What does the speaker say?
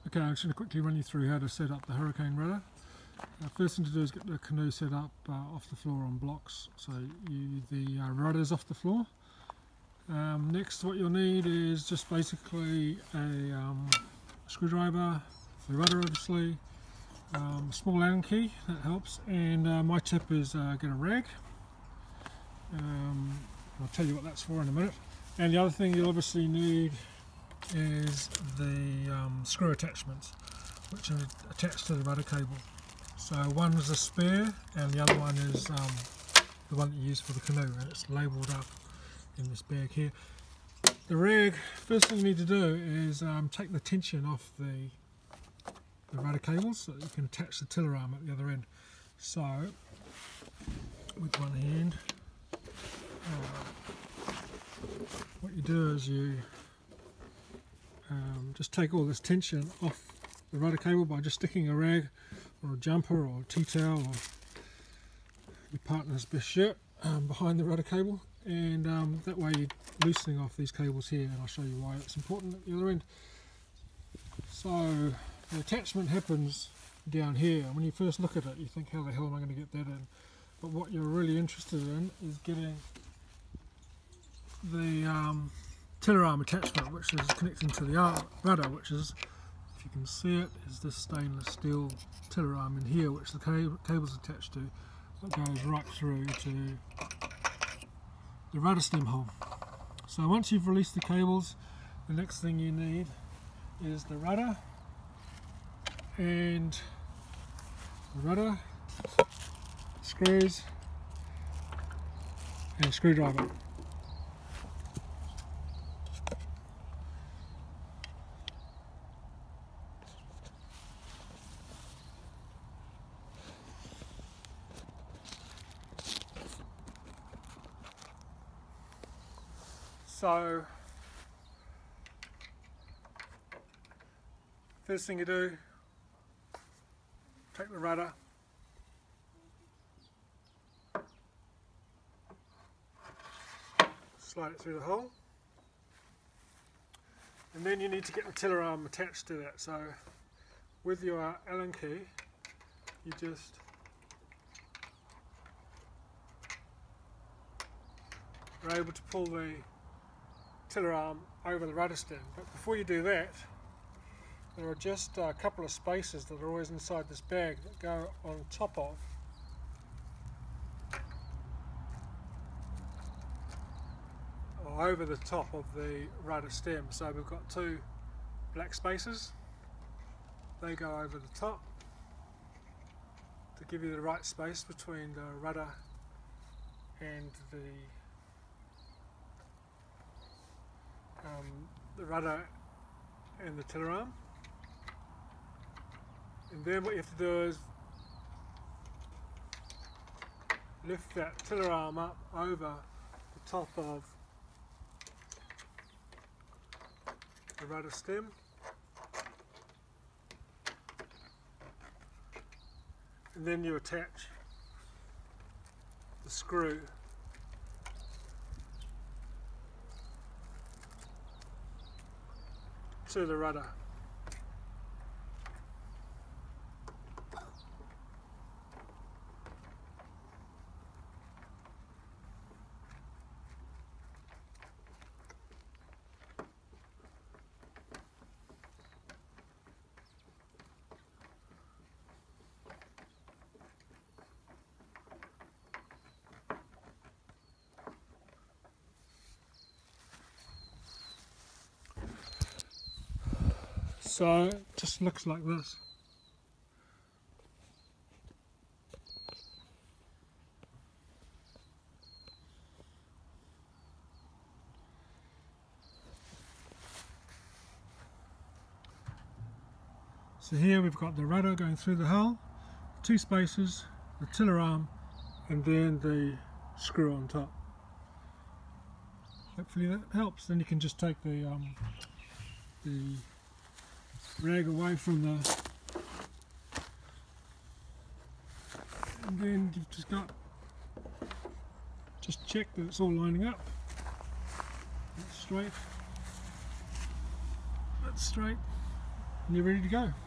Okay, I'm just going to quickly run you through how to set up the hurricane rudder. First thing to do is get the canoe set up off the floor on blocks, so the rudder's off the floor. Next, what you'll need is just basically a screwdriver, the rudder obviously, a small Allen key, that helps, and my tip is get a rag. I'll tell you what that's for in a minute. And the other thing you'll obviously need is the screw attachments, which are attached to the rudder cable. So one is a spare and the other one is the one that you use for the canoe, and it's labelled up in this bag here. The rag, first thing you need to do is take the tension off the rudder cables so that you can attach the tiller arm at the other end. So with one hand, what you do is you just take all this tension off the rudder cable by just sticking a rag or a jumper or a tea towel or your partner's best shirt behind the rudder cable, and that way you're loosening off these cables here, and I'll show you why it's important at the other end. So the attachment happens down here, and when you first look at it you think, how the hell am I going to get that in? But what you're really interested in is getting the tiller arm attachment, which is connecting to the rudder, which is, if you can see it, is this stainless steel tiller arm in here, which the cable's attached to, that goes right through to the rudder stem hole. So once you've released the cables, the next thing you need is the rudder, and the rudder, screws, and a screwdriver. So first thing you do, take the rudder, slide it through the hole, and then you need to get the tiller arm attached to that. So with your Allen key, you just are able to pull the tiller arm over the rudder stem. But before you do that, there are just a couple of spaces that are always inside this bag that go on top of or over the top of the rudder stem. So we've got two black spaces, they go over the top to give you the right space between the rudder and the rudder and the tiller arm. And then what you have to do is lift that tiller arm up over the top of the rudder stem, and then you attach the screw to the rudder. So it just looks like this. So here we've got the rudder going through the hull, two spaces, the tiller arm, and then the screw on top. Hopefully that helps. Then you can just take the rag away from the, and then you've just check that it's all lining up. That's straight. That's straight. and you're ready to go.